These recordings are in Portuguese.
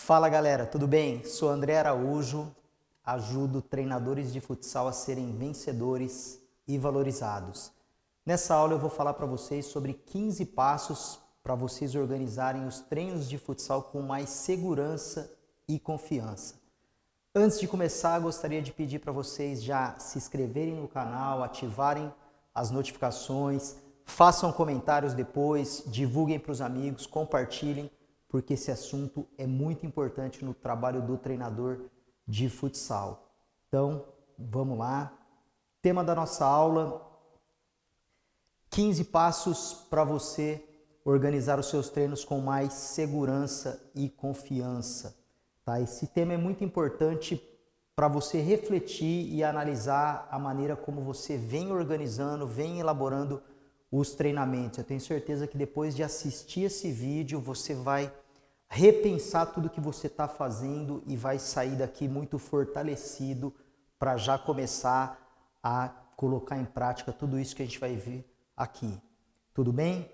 Fala galera, tudo bem? Sou André Araújo, ajudo treinadores de futsal a serem vencedores e valorizados. Nessa aula eu vou falar para vocês sobre 15 passos para vocês organizarem os treinos de futsal com mais segurança e confiança. Antes de começar, gostaria de pedir para vocês já se inscreverem no canal, ativarem as notificações, façam comentários depois, divulguem para os amigos, compartilhem, porque esse assunto é muito importante no trabalho do treinador de futsal. Então, vamos lá. Tema da nossa aula: 15 passos para você organizar os seus treinos com mais segurança e confiança. Tá? Esse tema é muito importante para você refletir e analisar a maneira como você vem organizando, vem elaborando os treinamentos. Eu tenho certeza que depois de assistir esse vídeo, você vai repensar tudo que você está fazendo e vai sair daqui muito fortalecido para já começar a colocar em prática tudo isso que a gente vai ver aqui. Tudo bem?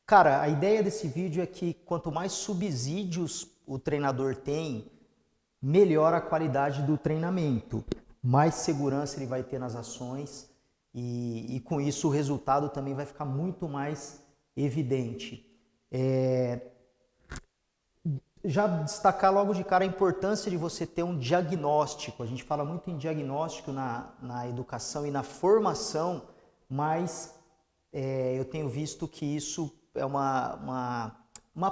Cara, a ideia desse vídeo é que quanto mais subsídios o treinador tem, melhor a qualidade do treinamento, mais segurança ele vai ter nas ações e com isso o resultado também vai ficar muito mais evidente. Já destacar logo de cara a importância de você ter um diagnóstico. A gente fala muito em diagnóstico na educação e na formação, mas eu tenho visto que isso é uma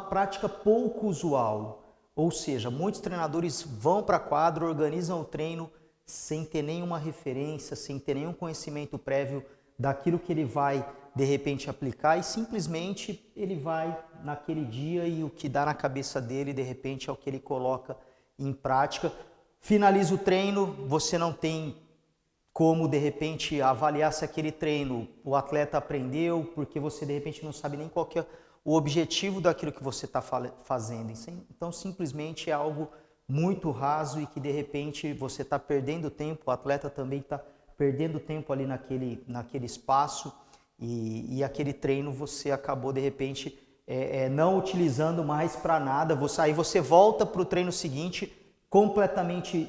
prática pouco usual. Ou seja, muitos treinadores vão para a quadra, organizam o treino sem ter nenhuma referência, sem ter nenhum conhecimento prévio daquilo que ele vai de repente aplicar e simplesmente ele vai naquele dia e o que dá na cabeça dele de repente é o que ele coloca em prática. Finaliza o treino, você não tem como de repente avaliar se aquele treino o atleta aprendeu, porque você de repente não sabe nem qual que é o objetivo daquilo que você está fazendo. Então simplesmente é algo muito raso e que de repente você está perdendo tempo, o atleta também está perdendo tempo ali naquele espaço e aquele treino você acabou de repente não utilizando mais para nada. Aí você volta para o treino seguinte completamente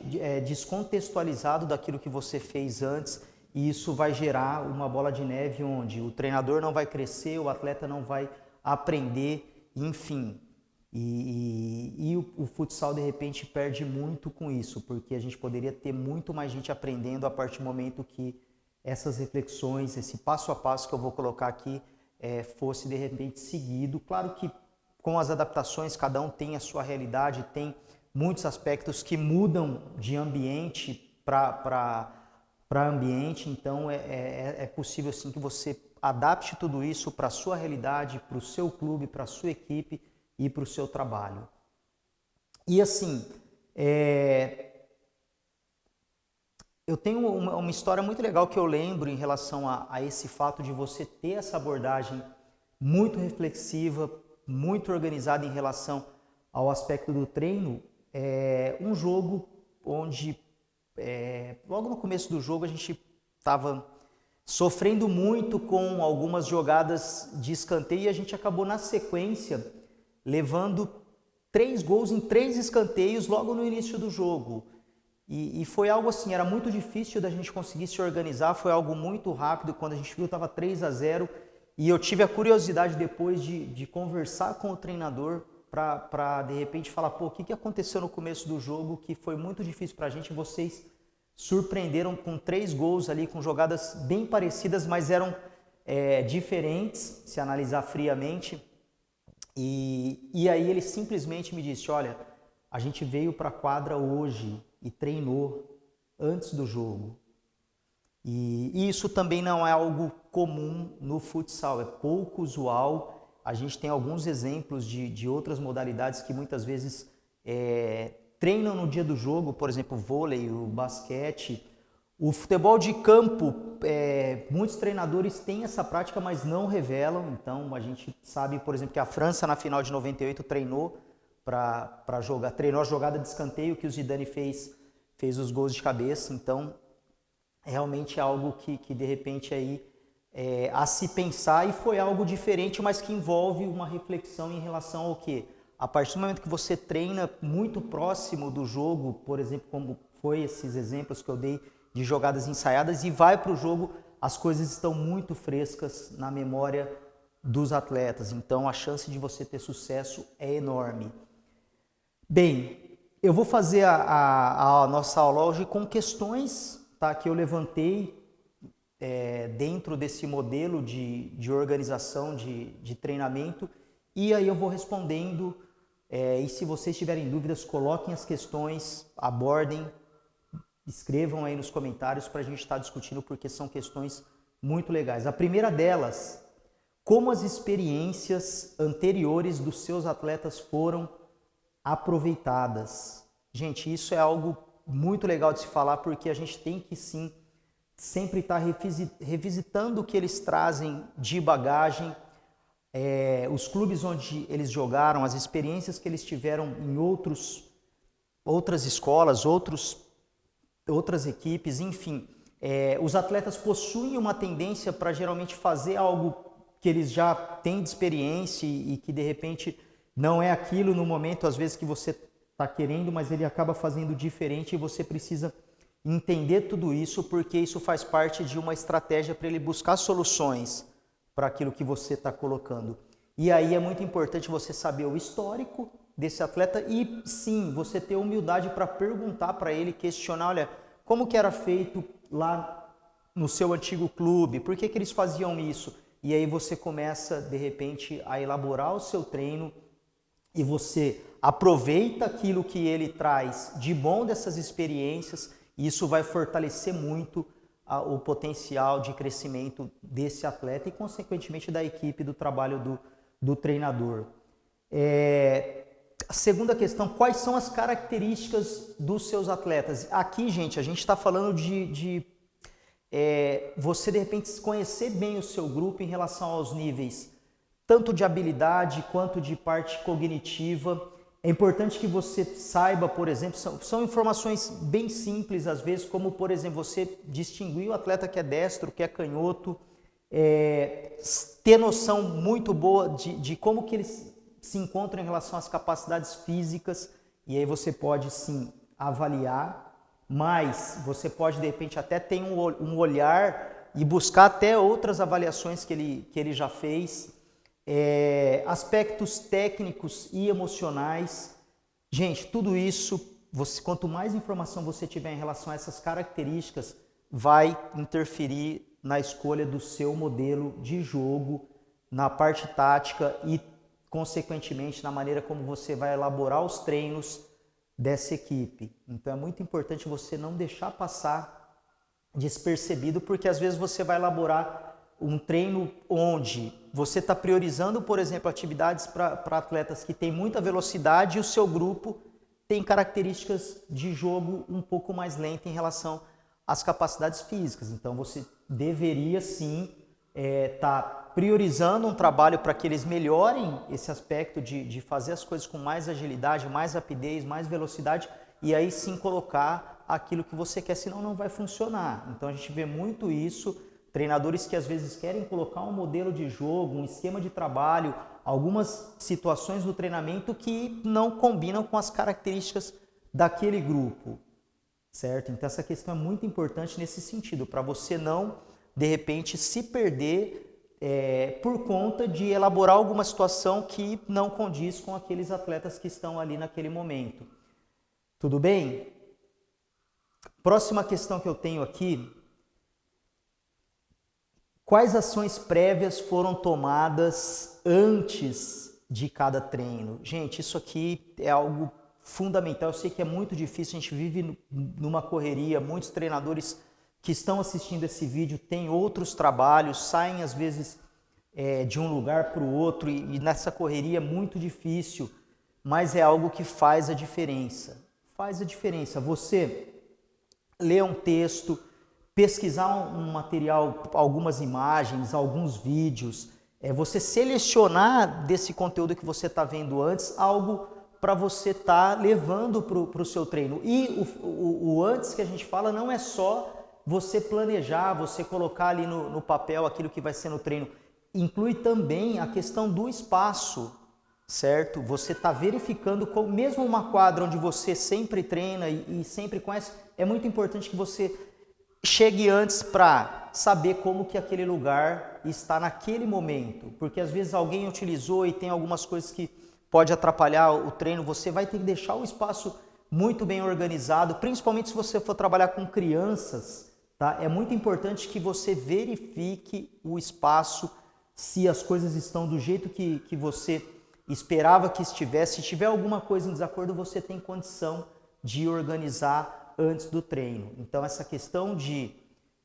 descontextualizado daquilo que você fez antes e isso vai gerar uma bola de neve onde o treinador não vai crescer, o atleta não vai aprender, enfim. E o futsal de repente perde muito com isso, porque a gente poderia ter muito mais gente aprendendo a partir do momento que essas reflexões, esse passo a passo que eu vou colocar aqui, fosse de repente seguido. Claro que com as adaptações, cada um tem a sua realidade, tem muitos aspectos que mudam de ambiente para ambiente, então é possível sim que você adapte tudo isso para a sua realidade, para o seu clube, para a sua equipe e para o seu trabalho. E assim, eu tenho uma história muito legal que eu lembro em relação a esse fato de você ter essa abordagem muito reflexiva, muito organizada em relação ao aspecto do treino. Um jogo onde, logo no começo do jogo, a gente estava sofrendo muito com algumas jogadas de escanteio e a gente acabou na sequência levando 3 gols em 3 escanteios logo no início do jogo. E foi algo assim, era muito difícil da gente conseguir se organizar, foi algo muito rápido. Quando a gente viu, estava 3-0 e eu tive a curiosidade depois de conversar com o treinador para de repente falar, pô, o que aconteceu no começo do jogo que foi muito difícil para a gente. Vocês surpreenderam com 3 gols ali, com jogadas bem parecidas, mas eram diferentes, se analisar friamente. E aí ele simplesmente me disse, olha, a gente veio para a quadra hoje e treinou antes do jogo. E isso também não é algo comum no futsal, é pouco usual. A gente tem alguns exemplos de outras modalidades que muitas vezes treinam no dia do jogo, por exemplo, o vôlei, o basquete. O futebol de campo, muitos treinadores têm essa prática, mas não revelam. Então, a gente sabe, por exemplo, que a França, na final de 98, treinou para jogar, treinou a jogada de escanteio que o Zidane fez os gols de cabeça. Então, realmente é algo que de repente aí a se pensar, e foi algo diferente, mas que envolve uma reflexão em relação ao quê? A partir do momento que você treina muito próximo do jogo, por exemplo, como foi esses exemplos que eu dei de jogadas ensaiadas, e vai para o jogo, as coisas estão muito frescas na memória dos atletas. Então a chance de você ter sucesso é enorme. Bem, eu vou fazer a nossa aula hoje com questões, tá, que eu levantei dentro desse modelo de organização de treinamento, e aí eu vou respondendo, e se vocês tiverem dúvidas, coloquem as questões, abordem, escrevam aí nos comentários para a gente estar discutindo, porque são questões muito legais. A primeira delas: como as experiências anteriores dos seus atletas foram aproveitadas? Gente, isso é algo muito legal de se falar, porque a gente tem que sim sempre estar revisitando o que eles trazem de bagagem, os clubes onde eles jogaram, as experiências que eles tiveram em outras escolas, outras equipes, enfim. Os atletas possuem uma tendência para geralmente fazer algo que eles já têm de experiência e que de repente não é aquilo no momento, às vezes, que você está querendo, mas ele acaba fazendo diferente, e você precisa entender tudo isso, porque isso faz parte de uma estratégia para ele buscar soluções para aquilo que você está colocando. E aí é muito importante você saber o histórico desse atleta e sim, você ter humildade para perguntar para ele, questionar, olha, como que era feito lá no seu antigo clube, por que eles faziam isso? E aí você começa, de repente, a elaborar o seu treino, e você aproveita aquilo que ele traz de bom dessas experiências, e isso vai fortalecer muito o potencial de crescimento desse atleta e, consequentemente, da equipe, do trabalho do treinador. A segunda questão: quais são as características dos seus atletas? Aqui, gente, a gente está falando de você, de repente, conhecer bem o seu grupo em relação aos níveis, tanto de habilidade quanto de parte cognitiva. É importante que você saiba, por exemplo, são informações bem simples às vezes, como, por exemplo, você distinguir o atleta que é destro, que é canhoto, ter noção muito boa de como que eles se encontram em relação às capacidades físicas, e aí você pode sim avaliar, mas você pode de repente até ter um olhar e buscar até outras avaliações que ele já fez. Aspectos técnicos e emocionais. Gente, tudo isso, quanto mais informação você tiver em relação a essas características, vai interferir na escolha do seu modelo de jogo, na parte tática e, consequentemente, na maneira como você vai elaborar os treinos dessa equipe. Então é muito importante você não deixar passar despercebido, porque às vezes você vai elaborar um treino onde você está priorizando, por exemplo, atividades para atletas que têm muita velocidade, e o seu grupo tem características de jogo um pouco mais lenta em relação às capacidades físicas. Então você deveria sim estar priorizando um trabalho para que eles melhorem esse aspecto de fazer as coisas com mais agilidade, mais rapidez, mais velocidade, e aí sim colocar aquilo que você quer, senão não vai funcionar. Então a gente vê muito isso. Treinadores que às vezes querem colocar um modelo de jogo, um esquema de trabalho, algumas situações do treinamento que não combinam com as características daquele grupo, certo? Então essa questão é muito importante nesse sentido, para você não, de repente, se perder por conta de elaborar alguma situação que não condiz com aqueles atletas que estão ali naquele momento. Tudo bem? Próxima questão que eu tenho aqui: quais ações prévias foram tomadas antes de cada treino? Gente, isso aqui é algo fundamental. Eu sei que é muito difícil, a gente vive numa correria, muitos treinadores que estão assistindo esse vídeo têm outros trabalhos, saem às vezes de um lugar para o outro, e nessa correria é muito difícil, mas é algo que faz a diferença. Faz a diferença. Você ler um texto, pesquisar um material, algumas imagens, alguns vídeos, você selecionar desse conteúdo que você está vendo antes algo para você estar levando para o seu treino. E o antes que a gente fala não é só você planejar, você colocar ali no papel aquilo que vai ser no treino. Inclui também a questão do espaço, certo? Você está verificando, mesmo uma quadra onde você sempre treina e sempre conhece, é muito importante que você chegue antes para saber como que aquele lugar está naquele momento, porque às vezes alguém utilizou e tem algumas coisas que pode atrapalhar o treino, você vai ter que deixar o espaço muito bem organizado, principalmente se você for trabalhar com crianças, tá? É muito importante que você verifique o espaço, se as coisas estão do jeito que você esperava que estivesse. Se tiver alguma coisa em desacordo, você tem condição de organizar antes do treino. Então, essa questão de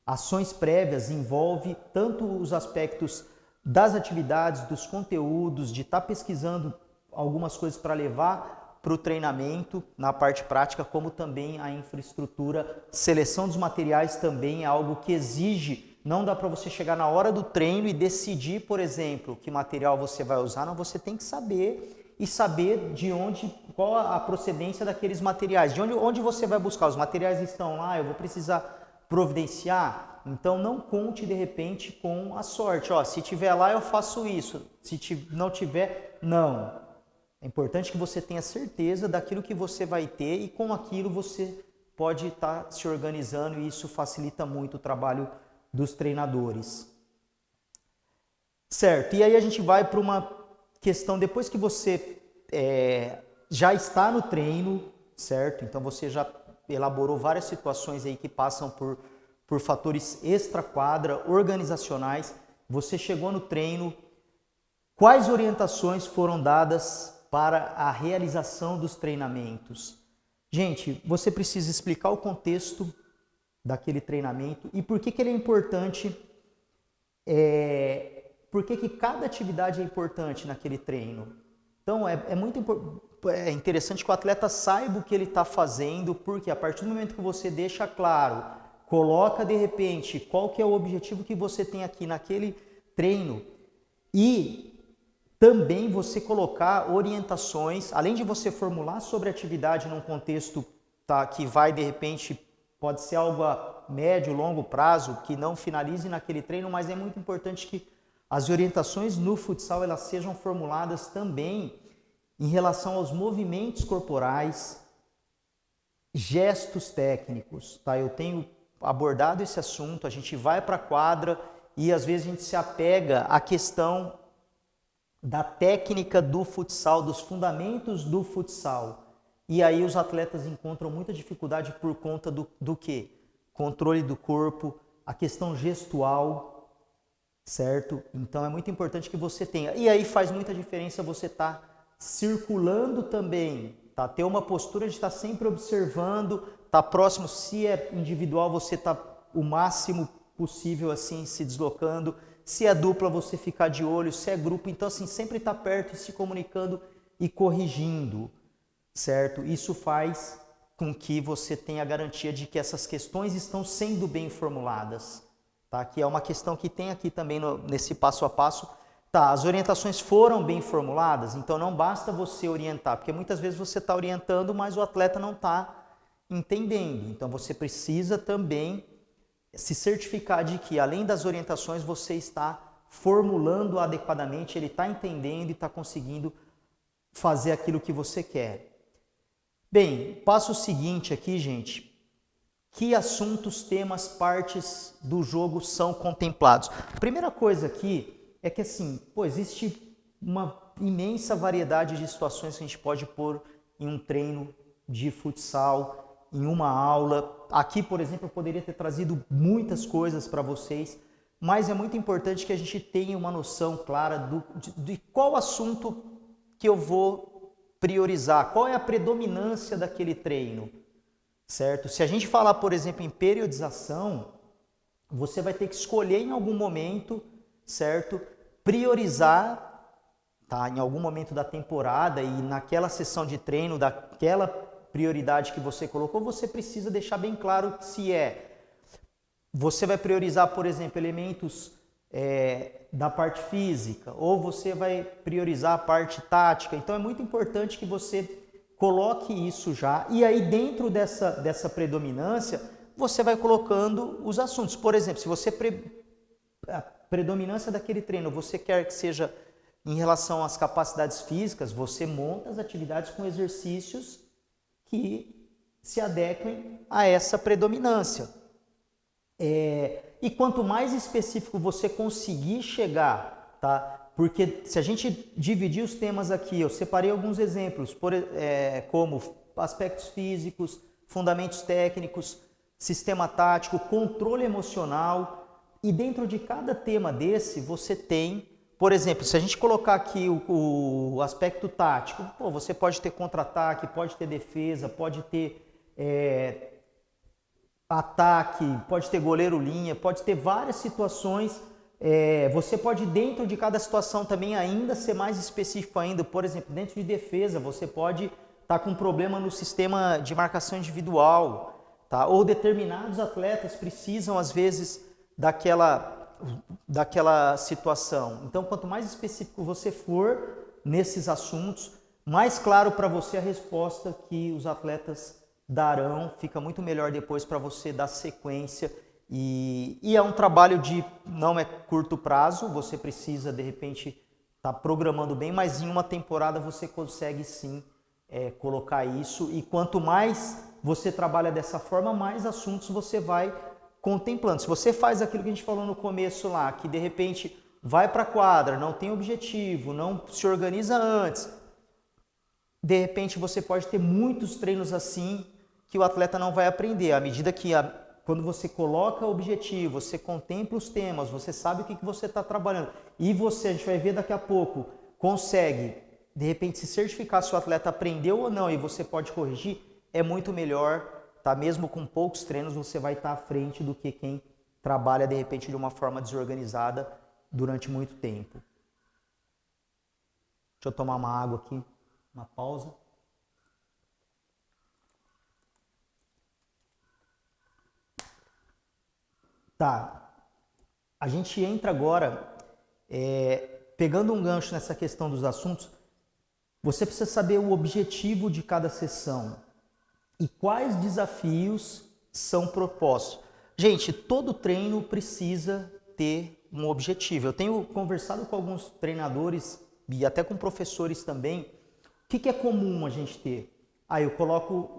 ações prévias envolve tanto os aspectos das atividades, dos conteúdos, de estar pesquisando algumas coisas para levar para o treinamento na parte prática, como também a infraestrutura. Seleção dos materiais também é algo que exige. Não dá para você chegar na hora do treino e decidir, por exemplo, que material você vai usar. Não, você tem que saber e saber de onde, qual a procedência daqueles materiais, de onde você vai buscar. Os materiais estão lá, eu vou precisar providenciar. Então não conte de repente com a sorte. Ó, se tiver lá eu faço isso, se não tiver, não. É importante que você tenha certeza daquilo que você vai ter e com aquilo você pode estar se organizando e isso facilita muito o trabalho dos treinadores. Certo, e aí a gente vai para uma questão, depois que você já está no treino, certo? Então você já elaborou várias situações aí que passam por fatores extra-quadra, organizacionais. Você chegou no treino, quais orientações foram dadas para a realização dos treinamentos? Gente, você precisa explicar o contexto daquele treinamento e por que ele é importante, por que cada atividade é importante naquele treino. Então é muito interessante que o atleta saiba o que ele está fazendo, porque a partir do momento que você deixa claro, coloca de repente qual que é o objetivo que você tem aqui naquele treino e também você colocar orientações, além de você formular sobre a atividade num contexto que vai de repente, pode ser algo a médio, longo prazo, que não finalize naquele treino, mas é muito importante que as orientações no futsal elas sejam formuladas também em relação aos movimentos corporais, gestos técnicos, tá? Eu tenho abordado esse assunto, a gente vai para a quadra e às vezes a gente se apega à questão da técnica do futsal, dos fundamentos do futsal. E aí os atletas encontram muita dificuldade por conta do quê? Controle do corpo, a questão gestual, certo? Então é muito importante que você tenha. E aí faz muita diferença você estar circulando também, tá? Ter uma postura de estar sempre observando, tá próximo, se é individual você tá o máximo possível assim se deslocando, se é dupla você ficar de olho, se é grupo, então assim sempre estar perto e se comunicando e corrigindo, certo? Isso faz com que você tenha a garantia de que essas questões estão sendo bem formuladas, tá? Que é uma questão que tem aqui também nesse passo a passo. Tá, as orientações foram bem formuladas, então não basta você orientar, porque muitas vezes você está orientando, mas o atleta não está entendendo. Então você precisa também se certificar de que, além das orientações, você está formulando adequadamente, ele está entendendo e está conseguindo fazer aquilo que você quer. Bem, passo seguinte aqui, gente. Que assuntos, temas, partes do jogo são contemplados? A primeira coisa aqui é que assim, existe uma imensa variedade de situações que a gente pode pôr em um treino de futsal, em uma aula. Aqui, por exemplo, eu poderia ter trazido muitas coisas para vocês, mas é muito importante que a gente tenha uma noção clara de qual assunto que eu vou priorizar, qual é a predominância daquele treino, certo? Se a gente falar, por exemplo, em periodização, você vai ter que escolher em algum momento, certo? Priorizar, tá? Em algum momento da temporada e naquela sessão de treino, daquela prioridade que você colocou, você precisa deixar bem claro se você vai priorizar, por exemplo, elementos da parte física, ou você vai priorizar a parte tática. Então é muito importante que você coloque isso já, e aí dentro dessa predominância, você vai colocando os assuntos. Por exemplo, se você a predominância daquele treino você quer que seja em relação às capacidades físicas, você monta as atividades com exercícios que se adequem a essa predominância. E quanto mais específico você conseguir chegar, tá? Porque se a gente dividir os temas aqui, eu separei alguns exemplos, como aspectos físicos, fundamentos técnicos, sistema tático, controle emocional, e dentro de cada tema desse você tem, por exemplo, se a gente colocar aqui o aspecto tático, você pode ter contra-ataque, pode ter defesa, pode ter ataque, pode ter goleiro-linha, pode ter várias situações. Você pode, dentro de cada situação também, ainda ser mais específico ainda. Por exemplo, dentro de defesa, você pode estar com um problema no sistema de marcação individual, tá? Ou determinados atletas precisam, às vezes, daquela situação. Então, quanto mais específico você for nesses assuntos, mais claro para você a resposta que os atletas darão, fica muito melhor depois para você dar sequência. E é um trabalho não é curto prazo, você precisa de repente estar programando bem, mas em uma temporada você consegue sim colocar isso, e quanto mais você trabalha dessa forma, mais assuntos você vai contemplando. Se você faz aquilo que a gente falou no começo lá, que de repente vai para a quadra, não tem objetivo, não se organiza antes, de repente você pode ter muitos treinos assim que o atleta não vai aprender. À medida que quando você coloca o objetivo, você contempla os temas, você sabe o que você está trabalhando, e você, a gente vai ver daqui a pouco, consegue de repente se certificar se o atleta aprendeu ou não, e você pode corrigir, é muito melhor, tá? Mesmo com poucos treinos você vai estar à frente do que quem trabalha de repente de uma forma desorganizada durante muito tempo. Deixa eu tomar uma água aqui, uma pausa. Tá, a gente entra agora, pegando um gancho nessa questão dos assuntos, você precisa saber o objetivo de cada sessão e quais desafios são propostos. Gente, todo treino precisa ter um objetivo. Eu tenho conversado com alguns treinadores e até com professores também. O que é comum a gente ter? Eu coloco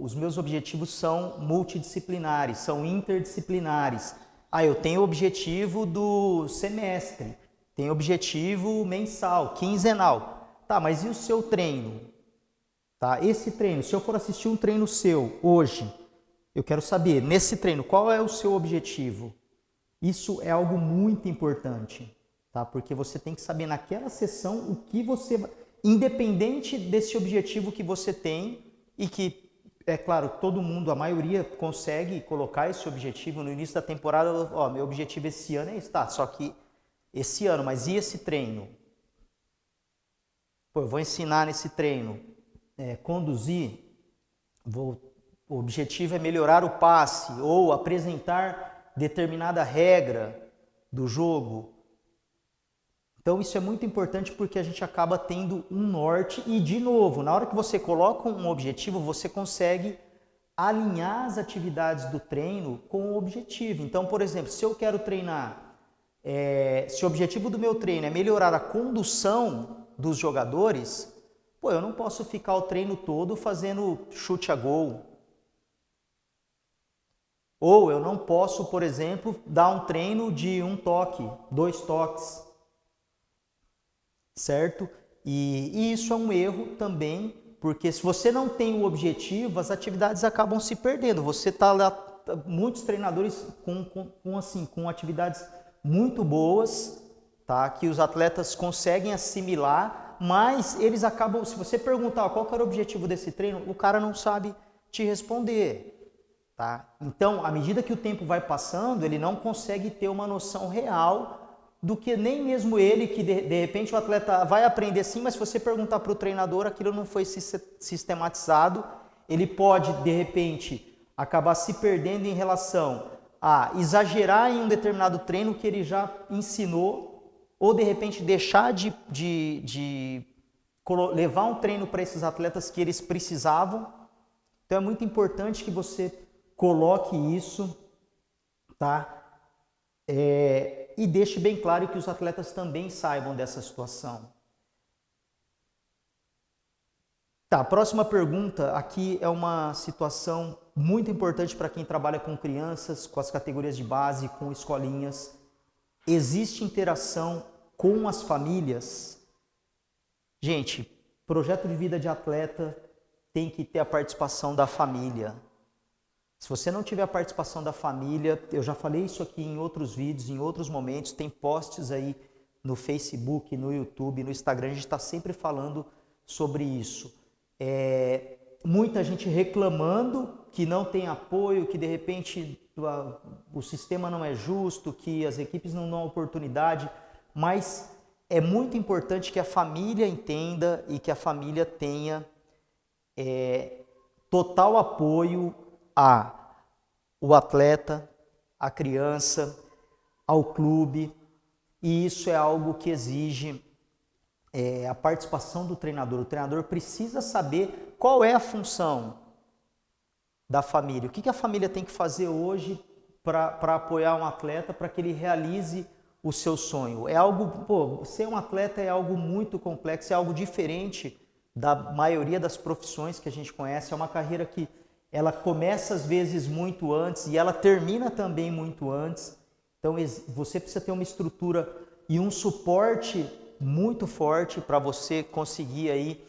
os meus objetivos são multidisciplinares, são interdisciplinares. Eu tenho o objetivo do semestre, tenho objetivo mensal, quinzenal. Tá, mas e o seu treino? Tá, esse treino, se eu for assistir um treino seu hoje, eu quero saber, nesse treino, qual é o seu objetivo? Isso é algo muito importante, tá? Porque você tem que saber naquela sessão o que você... Independente desse objetivo que você tem, e que, é claro, todo mundo, a maioria, consegue colocar esse objetivo no início da temporada. Meu objetivo esse ano é isso, tá? Só que esse ano, mas e esse treino? Eu vou ensinar nesse treino, conduzir, o objetivo é melhorar o passe ou apresentar determinada regra do jogo. Então isso é muito importante porque a gente acaba tendo um norte e, de novo, na hora que você coloca um objetivo, você consegue alinhar as atividades do treino com o objetivo. Então, por exemplo, se eu quero treinar, se o objetivo do meu treino é melhorar a condução dos jogadores, eu não posso ficar o treino todo fazendo chute a gol. Ou eu não posso, por exemplo, dar um treino de 1 toque, 2 toques. Certo? E isso é um erro também, porque se você não tem o objetivo, as atividades acabam se perdendo. Você está lá, muitos treinadores com atividades muito boas, tá? Que os atletas conseguem assimilar, mas eles acabam, se você perguntar qual que era o objetivo desse treino, o cara não sabe te responder, tá? Então, à medida que o tempo vai passando, ele não consegue ter uma noção real do que nem mesmo ele, que de repente o atleta vai aprender sim, mas se você perguntar para o treinador, aquilo não foi sistematizado, ele pode de repente acabar se perdendo em relação a exagerar em um determinado treino que ele já ensinou, ou de repente deixar de levar um treino para esses atletas que eles precisavam. Então é muito importante que você coloque isso, tá? E deixe bem claro que os atletas também saibam dessa situação. Tá, próxima pergunta. Aqui é uma situação muito importante para quem trabalha com crianças, com as categorias de base, com escolinhas. Existe interação com as famílias? Gente, projeto de vida de atleta tem que ter a participação da família. Se você não tiver a participação da família, eu já falei isso aqui em outros vídeos, em outros momentos, tem posts aí no Facebook, no YouTube, no Instagram, a gente está sempre falando sobre isso. Muita gente reclamando que não tem apoio, que de repente o sistema não é justo, que as equipes não dão oportunidade, mas é muito importante que a família entenda e que a família tenha total apoio ao atleta, à criança, ao clube, e isso é algo que exige a participação do treinador. O treinador precisa saber qual é a função da família, o que a família tem que fazer hoje para apoiar um atleta, para que ele realize o seu sonho. É algo, ser um atleta é algo muito complexo, é algo diferente da maioria das profissões que a gente conhece, é uma carreira que ela começa às vezes muito antes e ela termina também muito antes. Então você precisa ter uma estrutura e um suporte muito forte para você conseguir aí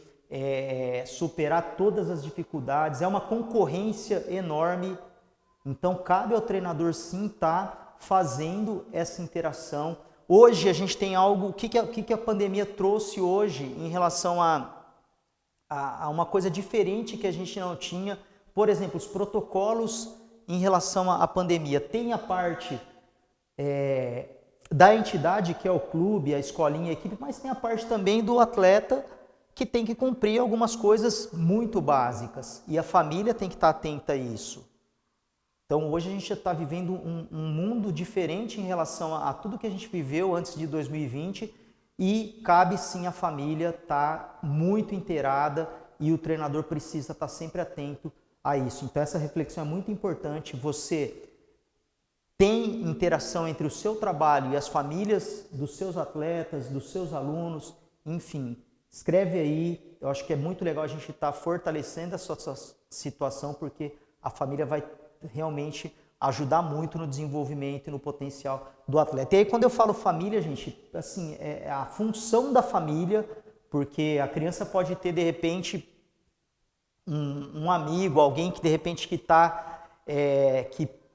superar todas as dificuldades. É uma concorrência enorme, então cabe ao treinador sim estar fazendo essa interação. Hoje a gente tem algo, o que a pandemia trouxe hoje em relação a uma coisa diferente que a gente não tinha. Por exemplo, os protocolos em relação à pandemia. Tem a parte da entidade, que é o clube, a escolinha, a equipe, mas tem a parte também do atleta que tem que cumprir algumas coisas muito básicas. E a família tem que estar atenta a isso. Então hoje a gente está vivendo um mundo diferente em relação a tudo que a gente viveu antes de 2020 e cabe sim a família estar muito inteirada e o treinador precisa estar sempre atento a isso. Então essa reflexão é muito importante. Você tem interação entre o seu trabalho e as famílias dos seus atletas, dos seus alunos, enfim. Escreve aí, eu acho que é muito legal a gente estar fortalecendo essa situação, porque a família vai realmente ajudar muito no desenvolvimento e no potencial do atleta. E aí quando eu falo família, gente, assim, é a função da família, porque a criança pode ter de repente um amigo, alguém que de repente que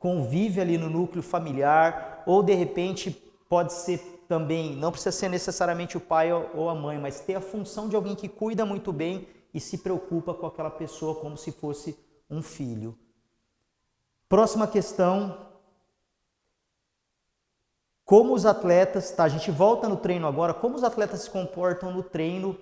convive ali no núcleo familiar, ou de repente pode ser também, não precisa ser necessariamente o pai ou a mãe, mas ter a função de alguém que cuida muito bem e se preocupa com aquela pessoa como se fosse um filho. Próxima questão. Como os atletas, tá? A gente volta no treino agora, como os atletas se comportam no treino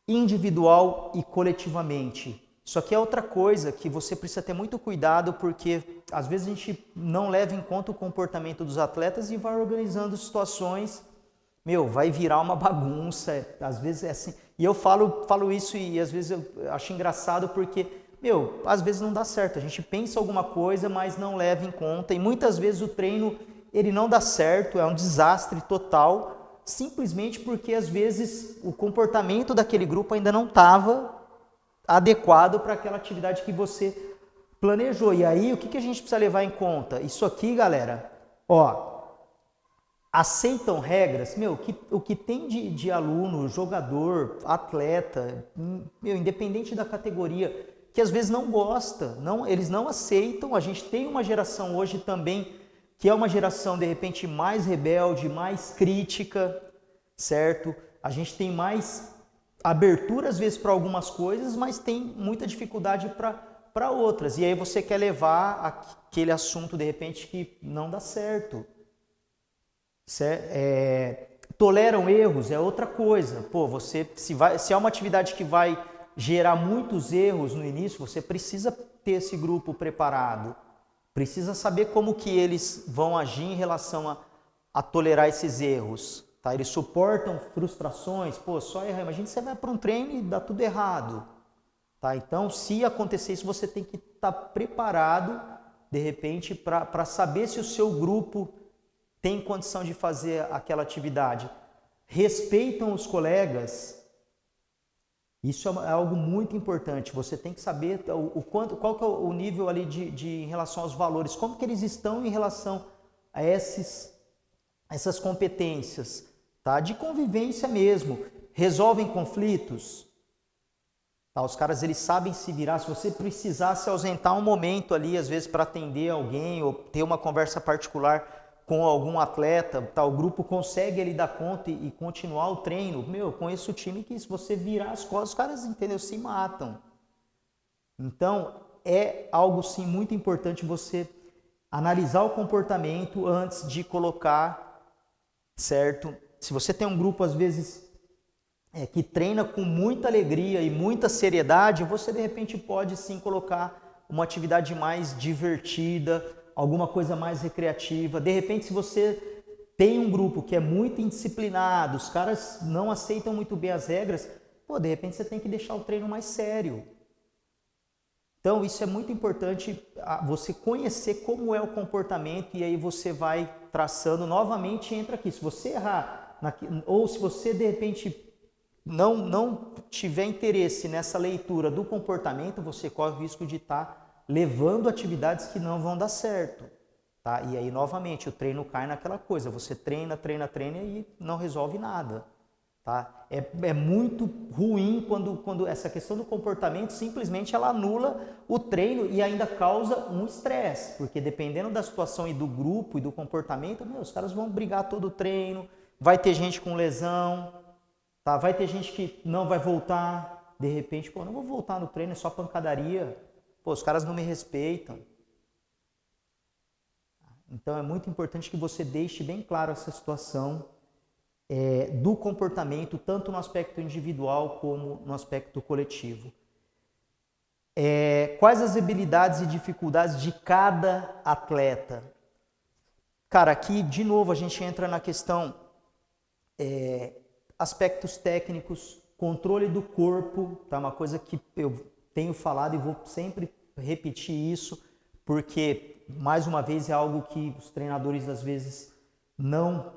individual e coletivamente. Isso aqui é outra coisa que você precisa ter muito cuidado, porque às vezes a gente não leva em conta o comportamento dos atletas e vai organizando situações, vai virar uma bagunça, às vezes é assim. E eu falo isso e às vezes eu acho engraçado porque, às vezes não dá certo. A gente pensa alguma coisa, mas não leva em conta e muitas vezes o treino ele não dá certo, é um desastre total, simplesmente porque às vezes o comportamento daquele grupo ainda não estava adequado para aquela atividade que você planejou. E aí, o que a gente precisa levar em conta? Isso aqui, galera, aceitam regras? O que tem de aluno, jogador, atleta, independente da categoria, que às vezes não gosta, eles não aceitam. A gente tem uma geração hoje também que é uma geração, de repente, mais rebelde, mais crítica, certo? A gente tem mais abertura, às vezes, para algumas coisas, mas tem muita dificuldade para outras. E aí você quer levar aquele assunto, de repente, que não dá certo. Toleram erros, é outra coisa. Se é uma atividade que vai gerar muitos erros no início, você precisa ter esse grupo preparado. Precisa saber como que eles vão agir em relação a tolerar esses erros. Tá? Eles suportam frustrações, só errar. Imagina você vai para um treino e dá tudo errado. Tá? Então, se acontecer isso, você tem que estar preparado de repente, para saber se o seu grupo tem condição de fazer aquela atividade. Respeitam os colegas. Isso é algo muito importante. Você tem que saber qual que é o nível ali em relação aos valores, como que eles estão em relação a essas competências, tá? De convivência mesmo. Resolvem conflitos. Tá? Os caras, eles sabem se virar. Se você precisar se ausentar um momento ali, às vezes para atender alguém ou ter uma conversa particular com algum atleta, tá? O grupo consegue ele dar conta e continuar o treino. Meu, conheço o time que se você virar as costas, os caras, entendeu? Se matam. Então, é algo sim muito importante você analisar o comportamento antes de colocar, certo? Se você tem um grupo, às vezes, que treina com muita alegria e muita seriedade, você de repente pode sim colocar uma atividade mais divertida, alguma coisa mais recreativa. De repente, se você tem um grupo que é muito indisciplinado, os caras não aceitam muito bem as regras, pô, de repente você tem que deixar o treino mais sério. Então, isso é muito importante, você conhecer como é o comportamento e aí você vai traçando. Novamente, entra aqui. Se você errar, ou se você de repente não tiver interesse nessa leitura do comportamento, você corre o risco de estar levando atividades que não vão dar certo, tá? E aí, novamente, o treino cai naquela coisa, você treina e não resolve nada, tá? É muito ruim quando essa questão do comportamento simplesmente ela anula o treino e ainda causa um estresse, porque dependendo da situação e do grupo e do comportamento, os caras vão brigar todo o treino, vai ter gente com lesão, tá? Vai ter gente que não vai voltar, de repente, pô, não vou voltar no treino, é só pancadaria. Pô, os caras não me respeitam. Então é muito importante que você deixe bem claro essa situação do comportamento, tanto no aspecto individual como no aspecto coletivo. Quais as habilidades e dificuldades de cada atleta? Cara, aqui de novo a gente entra na questão aspectos técnicos, controle do corpo, tá? Uma coisa que eu tenho falado e vou sempre repetir isso, porque, mais uma vez, é algo que os treinadores, às vezes, não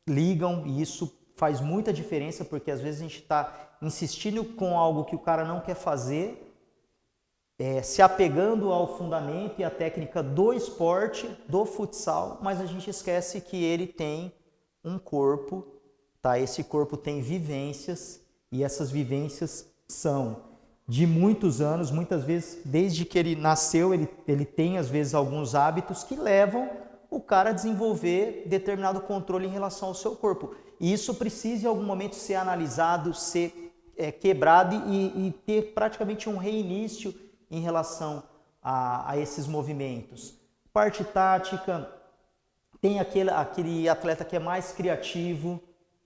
ligam e isso faz muita diferença, porque, às vezes, a gente está insistindo com algo que o cara não quer fazer, se apegando ao fundamento e à técnica do esporte, do futsal, mas a gente esquece que ele tem um corpo, tá? Esse corpo tem vivências e essas vivências são de muitos anos, muitas vezes desde que ele nasceu, ele tem às vezes alguns hábitos que levam o cara a desenvolver determinado controle em relação ao seu corpo. E isso precisa em algum momento ser analisado, ser quebrado e ter praticamente um reinício em relação a esses movimentos. Parte tática, tem aquele atleta que é mais criativo,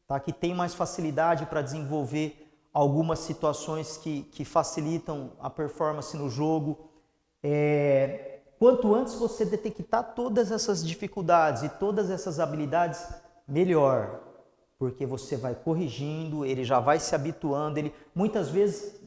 tá? Que tem mais facilidade para desenvolver algumas situações que facilitam a performance no jogo. Quanto antes você detectar todas essas dificuldades e todas essas habilidades, melhor, porque você vai corrigindo, ele já vai se habituando. Muitas vezes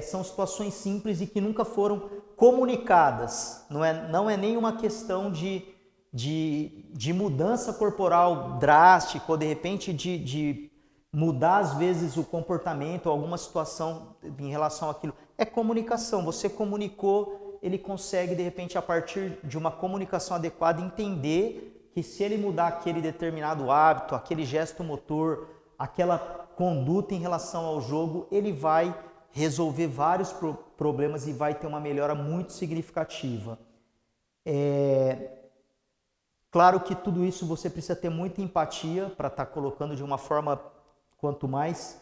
são situações simples e que nunca foram comunicadas. Não é nenhuma questão de mudança corporal drástica ou de repente de mudar às vezes o comportamento, alguma situação em relação àquilo. É comunicação, você comunicou, ele consegue de repente a partir de uma comunicação adequada entender que se ele mudar aquele determinado hábito, aquele gesto motor, aquela conduta em relação ao jogo, ele vai resolver vários problemas e vai ter uma melhora muito significativa. Claro que tudo isso você precisa ter muita empatia para estar colocando de uma forma. Quanto mais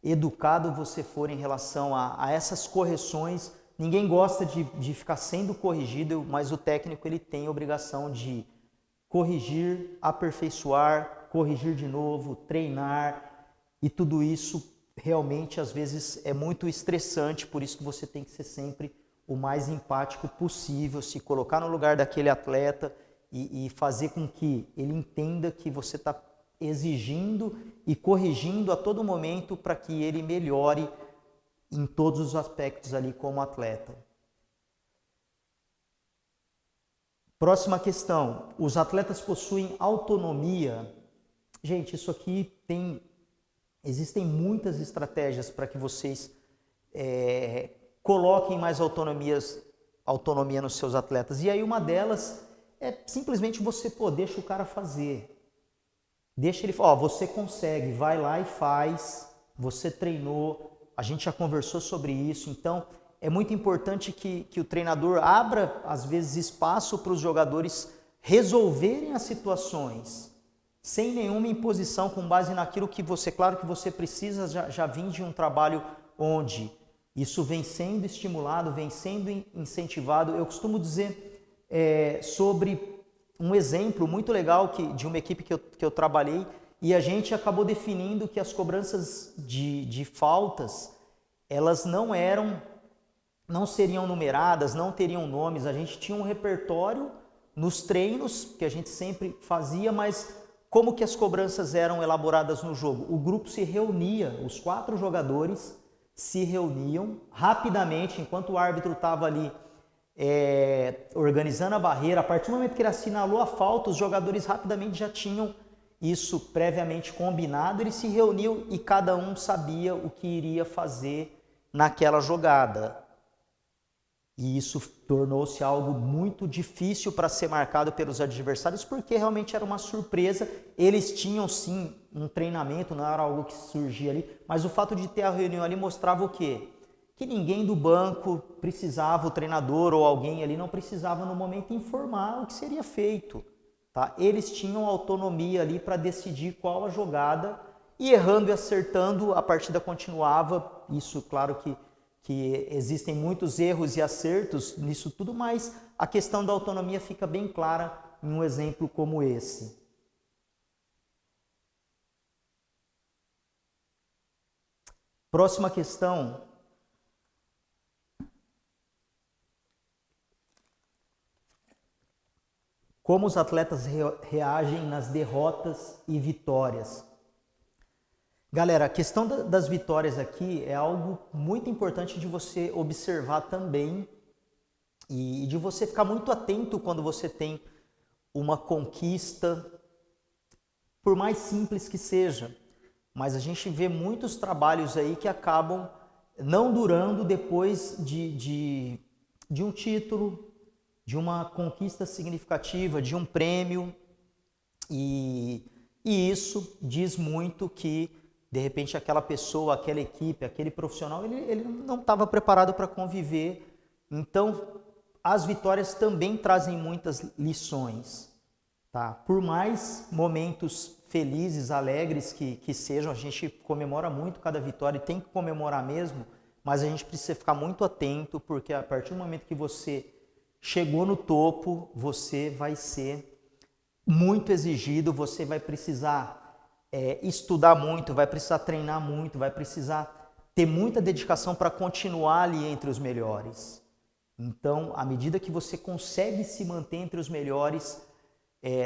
educado você for em relação a essas correções, ninguém gosta de ficar sendo corrigido, mas o técnico ele tem a obrigação de corrigir, aperfeiçoar, corrigir de novo, treinar, e tudo isso realmente às vezes é muito estressante, por isso que você tem que ser sempre o mais empático possível, se colocar no lugar daquele atleta e fazer com que ele entenda que você está exigindo e corrigindo a todo momento para que ele melhore em todos os aspectos ali como atleta. Próxima questão, os atletas possuem autonomia? Gente, isso aqui existem muitas estratégias para que vocês coloquem mais autonomia nos seus atletas. E aí uma delas é simplesmente você, deixa o cara fazer. Deixa ele falar, você consegue, vai lá e faz, você treinou, a gente já conversou sobre isso, então é muito importante que o treinador abra, às vezes, espaço para os jogadores resolverem as situações, sem nenhuma imposição, com base naquilo que você, claro que você precisa já vir de um trabalho onde isso vem sendo estimulado, vem sendo incentivado. Eu costumo dizer sobre um exemplo muito legal de uma equipe que eu trabalhei, e a gente acabou definindo que as cobranças de faltas, elas não seriam numeradas, não teriam nomes. A gente tinha um repertório nos treinos que a gente sempre fazia, mas como que as cobranças eram elaboradas no jogo? O grupo se reunia, os 4 jogadores se reuniam rapidamente, enquanto o árbitro estava ali organizando a barreira. A partir do momento que ele assinalou a falta, os jogadores rapidamente já tinham isso previamente combinado, eles se reuniam e cada um sabia o que iria fazer naquela jogada. E isso tornou-se algo muito difícil para ser marcado pelos adversários, porque realmente era uma surpresa. Eles tinham sim um treinamento, não era algo que surgia ali, mas o fato de ter a reunião ali mostrava o quê? Que ninguém do banco precisava, o treinador ou alguém ali não precisava no momento informar o que seria feito. Tá? Eles tinham autonomia ali para decidir qual a jogada, e errando e acertando, a partida continuava. Isso, claro que existem muitos erros e acertos nisso tudo, mas a questão da autonomia fica bem clara em um exemplo como esse. Próxima questão. Como os atletas reagem nas derrotas e vitórias? Galera, a questão das vitórias aqui é algo muito importante de você observar também, e de você ficar muito atento quando você tem uma conquista, por mais simples que seja. Mas a gente vê muitos trabalhos aí que acabam não durando depois de um título, de uma conquista significativa, de um prêmio, e isso diz muito que de repente aquela pessoa, aquela equipe, aquele profissional, ele não estava preparado para conviver. Então, as vitórias também trazem muitas lições. Tá? Por mais momentos felizes, alegres que sejam, a gente comemora muito cada vitória e tem que comemorar mesmo, mas a gente precisa ficar muito atento, porque a partir do momento que você chegou no topo, você vai ser muito exigido, você vai precisar estudar muito, vai precisar treinar muito, vai precisar ter muita dedicação para continuar ali entre os melhores. Então, à medida que você consegue se manter entre os melhores,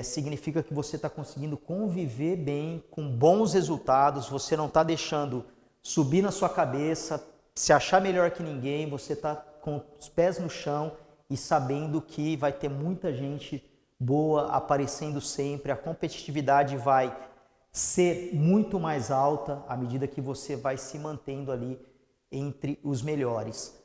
significa que você está conseguindo conviver bem, com bons resultados, você não está deixando subir na sua cabeça, se achar melhor que ninguém, você está com os pés no chão e sabendo que vai ter muita gente boa aparecendo sempre, a competitividade vai ser muito mais alta à medida que você vai se mantendo ali entre os melhores.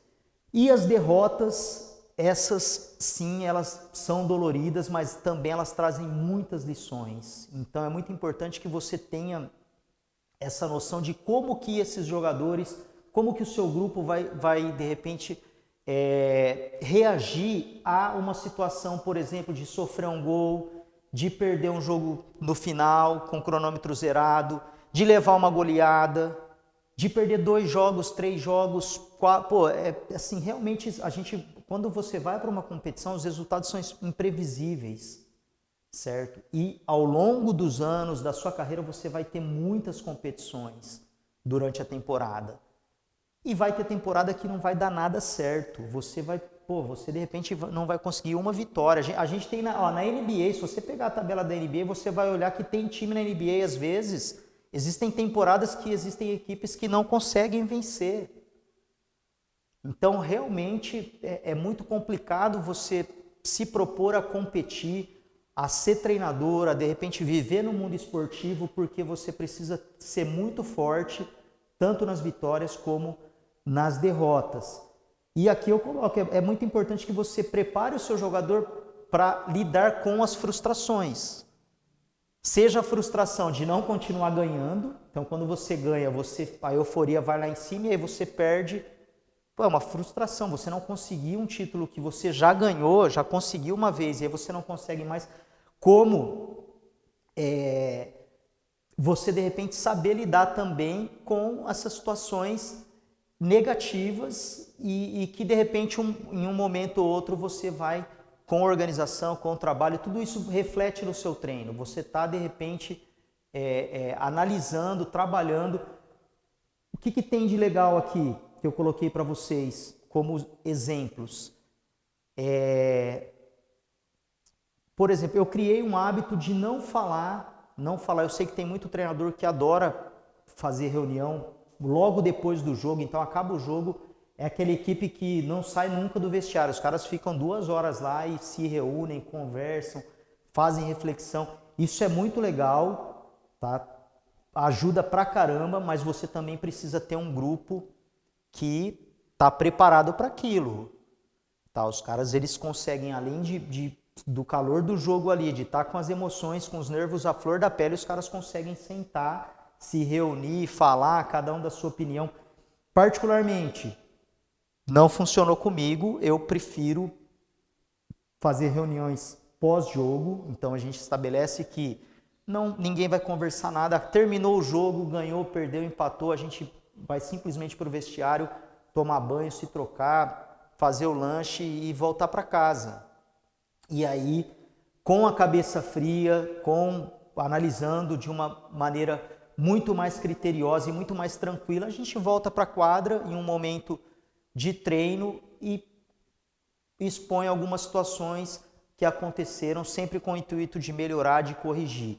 E as derrotas, essas sim, elas são doloridas, mas também elas trazem muitas lições. Então é muito importante que você tenha essa noção de como que esses jogadores, como que o seu grupo vai de repente reagir a uma situação, por exemplo, de sofrer um gol, de perder um jogo no final com o cronômetro zerado, de levar uma goleada, de perder 2 jogos, 3 jogos, 4, assim, realmente quando você vai para uma competição, os resultados são imprevisíveis, certo? E ao longo dos anos da sua carreira você vai ter muitas competições durante a temporada. E vai ter temporada que não vai dar nada certo. Você de repente não vai conseguir uma vitória. A gente tem na NBA, se você pegar a tabela da NBA, você vai olhar que tem time na NBA, às vezes, existem temporadas que existem equipes que não conseguem vencer. Então, realmente, é muito complicado você se propor a competir, a ser treinador, a de repente viver no mundo esportivo, porque você precisa ser muito forte, tanto nas vitórias como nas derrotas. E aqui eu coloco, é muito importante que você prepare o seu jogador para lidar com as frustrações. Seja a frustração de não continuar ganhando, então quando você ganha, a euforia vai lá em cima e aí você perde. Pô, é uma frustração, você não conseguiu um título que você já ganhou, já conseguiu uma vez, e aí você não consegue mais. Como você de repente saber lidar também com essas situações negativas e que de repente em um momento ou outro você vai com a organização, com o trabalho, tudo isso reflete no seu treino. Você está de repente analisando, trabalhando. O que tem de legal aqui que eu coloquei para vocês como exemplos? Por exemplo, eu criei um hábito de não falar. Eu sei que tem muito treinador que adora fazer reunião logo depois do jogo, então acaba o jogo, é aquela equipe que não sai nunca do vestiário. Os caras ficam 2 horas lá e se reúnem, conversam, fazem reflexão. Isso é muito legal, tá? Ajuda pra caramba, mas você também precisa ter um grupo que tá preparado para aquilo. Tá? Os caras, eles conseguem, além do calor do jogo ali, de estar com as emoções, com os nervos à flor da pele, os caras conseguem sentar, se reunir, falar, cada um da sua opinião. Particularmente, não funcionou comigo, eu prefiro fazer reuniões pós-jogo, então a gente estabelece que ninguém vai conversar nada, terminou o jogo, ganhou, perdeu, empatou, a gente vai simplesmente para o vestiário, tomar banho, se trocar, fazer o lanche e voltar para casa. E aí, com a cabeça fria, analisando de uma maneira muito mais criteriosa e muito mais tranquila, a gente volta para a quadra em um momento de treino e expõe algumas situações que aconteceram, sempre com o intuito de melhorar, de corrigir.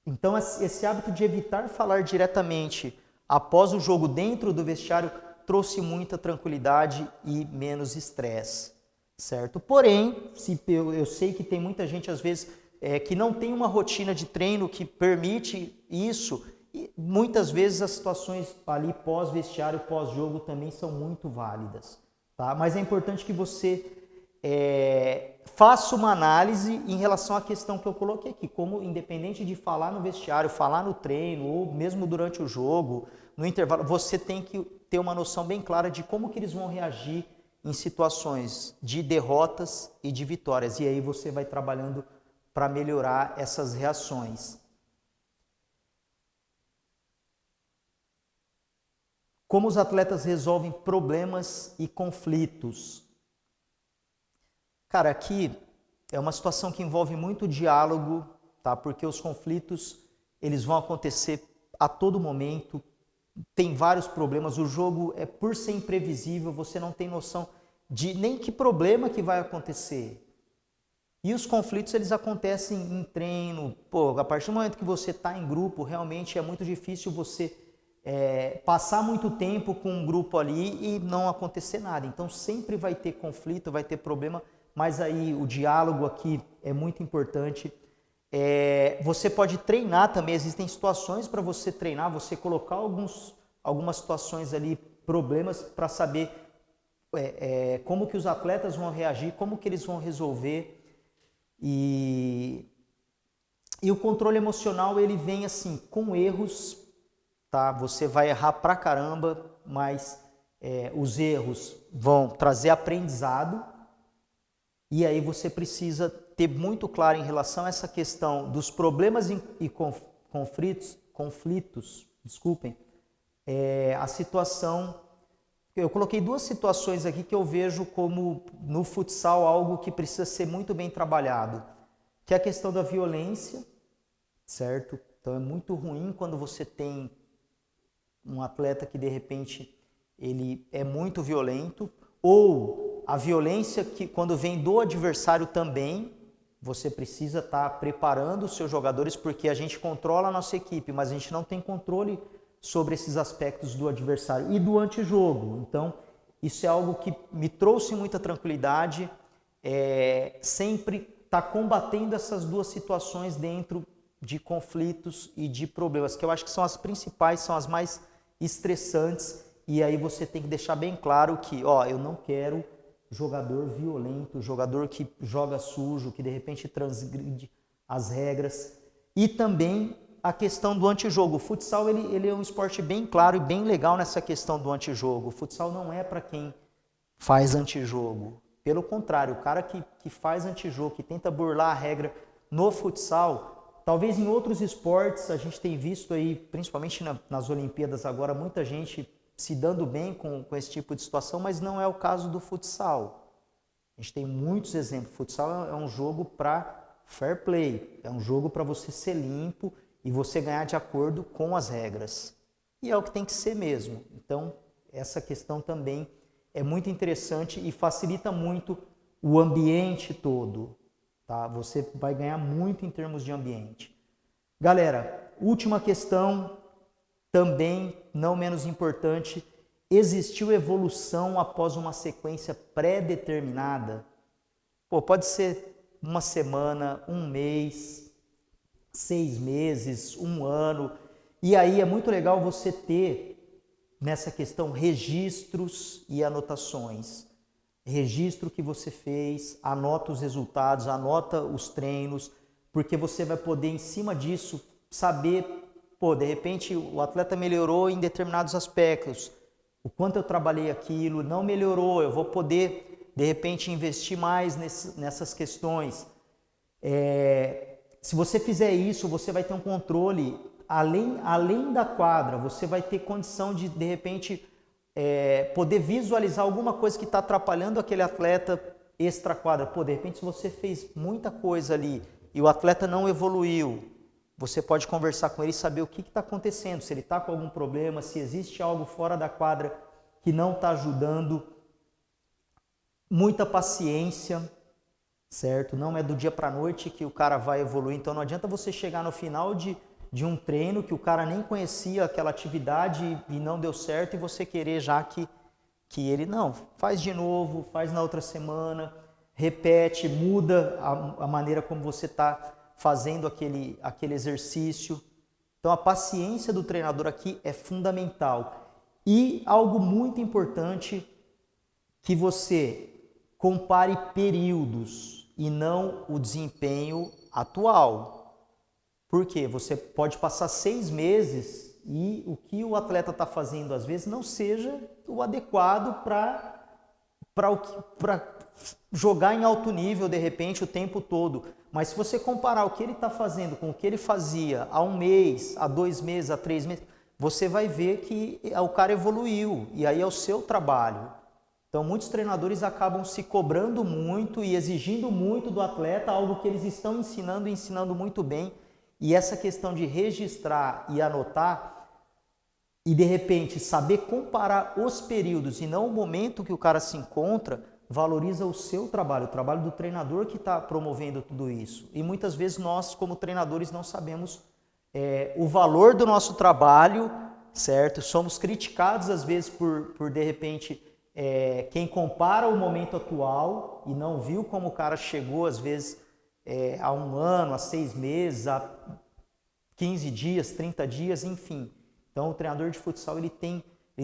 Então, esse hábito de evitar falar diretamente após o jogo dentro do vestiário trouxe muita tranquilidade e menos estresse. Certo? Porém, eu sei que tem muita gente, às vezes, que não tem uma rotina de treino que permite isso, e muitas vezes as situações ali pós-vestiário, pós-jogo também são muito válidas. Tá? Mas é importante que você faça uma análise em relação à questão que eu coloquei aqui, como independente de falar no vestiário, falar no treino, ou mesmo durante o jogo, no intervalo, você tem que ter uma noção bem clara de como que eles vão reagir em situações de derrotas e de vitórias. E aí você vai trabalhando para melhorar essas reações. Como os atletas resolvem problemas e conflitos? Cara, aqui é uma situação que envolve muito diálogo, tá? Porque os conflitos, eles vão acontecer a todo momento. Tem vários problemas, o jogo por ser imprevisível, você não tem noção de nem que problema que vai acontecer. E os conflitos, eles acontecem em treino. Pô, a partir do momento que você está em grupo, realmente é muito difícil você passar muito tempo com um grupo ali e não acontecer nada. Então sempre vai ter conflito, vai ter problema, mas aí o diálogo aqui é muito importante. Você pode treinar também, existem situações para você treinar, você colocar algumas situações ali, problemas, para saber como que os atletas vão reagir, como que eles vão resolver. E o controle emocional, ele vem assim, com erros, tá? Você vai errar pra caramba, mas os erros vão trazer aprendizado. E aí você precisa ter muito claro em relação a essa questão dos problemas e conflitos, desculpem, a situação. Eu coloquei 2 situações aqui que eu vejo como no futsal algo que precisa ser muito bem trabalhado, que é a questão da violência, certo? Então é muito ruim quando você tem um atleta que de repente ele é muito violento, ou a violência que quando vem do adversário também, você precisa estar preparando os seus jogadores, porque a gente controla a nossa equipe, mas a gente não tem controle sobre esses aspectos do adversário e do antijogo. Então, Isso é algo que me trouxe muita tranquilidade, sempre estar combatendo essas duas situações dentro de conflitos e de problemas, que eu acho que são as principais, são as mais estressantes, e aí você tem que deixar bem claro que, eu não quero jogador violento, jogador que joga sujo, que de repente transgride as regras. E também a questão do antijogo. O futsal ele é um esporte bem claro e bem legal nessa questão do antijogo. O futsal não é para quem faz antijogo. Pelo contrário, o cara que faz antijogo, que tenta burlar a regra no futsal, talvez em outros esportes a gente tem visto aí, principalmente nas Olimpíadas agora, muita gente se dando bem com esse tipo de situação, mas não é o caso do futsal. A gente tem muitos exemplos. O futsal é um jogo para fair play, é um jogo para você ser limpo e você ganhar de acordo com as regras. E é o que tem que ser mesmo. Então, essa questão também é muito interessante e facilita muito o ambiente todo. Tá? Você vai ganhar muito em termos de ambiente. Galera, última questão, também não menos importante, existiu evolução após uma sequência pré-determinada? Pode ser uma semana, um mês, 6 meses, um ano. E aí é muito legal você ter, nessa questão, registros e anotações. Registro que você fez, anota os resultados, anota os treinos, porque você vai poder, em cima disso, saber, de repente o atleta melhorou em determinados aspectos, o quanto eu trabalhei aquilo, não melhorou, eu vou poder, de repente, investir mais nessas questões. Se você fizer isso, você vai ter um controle além da quadra, você vai ter condição de repente, poder visualizar alguma coisa que está atrapalhando aquele atleta extra-quadra. De repente, se você fez muita coisa ali e o atleta não evoluiu, você pode conversar com ele e saber o que está acontecendo, se ele está com algum problema, se existe algo fora da quadra que não está ajudando. Muita paciência, certo? Não é do dia para a noite que o cara vai evoluir, então não adianta você chegar no final de um treino que o cara nem conhecia aquela atividade e não deu certo e você querer já que ele, não, faz de novo, faz na outra semana, repete, muda a maneira como você está fazendo aquele exercício. Então a paciência do treinador aqui é fundamental. E algo muito importante, que você compare períodos e não o desempenho atual. Por quê? Você pode passar 6 meses e o que o atleta está fazendo às vezes não seja o adequado para jogar em alto nível de repente o tempo todo. Mas se você comparar o que ele está fazendo com o que ele fazia há 1 mês, há 2 meses, há 3 meses, você vai ver que o cara evoluiu e aí é o seu trabalho. Então muitos treinadores acabam se cobrando muito e exigindo muito do atleta algo que eles estão ensinando muito bem. E essa questão de registrar e anotar e de repente saber comparar os períodos e não o momento que o cara se encontra, valoriza o seu trabalho, o trabalho do treinador que está promovendo tudo isso. E muitas vezes nós, como treinadores, não sabemos o valor do nosso trabalho, certo? Somos criticados às vezes por de repente, quem compara o momento atual e não viu como o cara chegou às vezes há 1 ano, há 6 meses, há 15 dias, 30 dias, enfim. Então o treinador de futsal ele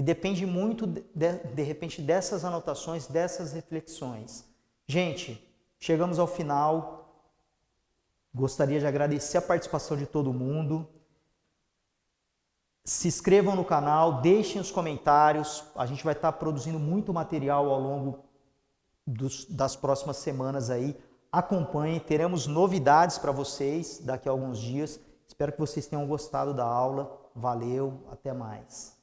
depende muito de repente dessas anotações, dessas reflexões. Gente, chegamos ao final. Gostaria de agradecer a participação de todo mundo. Se inscrevam no canal, deixem os comentários. A gente vai estar produzindo muito material ao longo das próximas semanas aí. Acompanhem, teremos novidades para vocês daqui a alguns dias. Espero que vocês tenham gostado da aula. Valeu, até mais.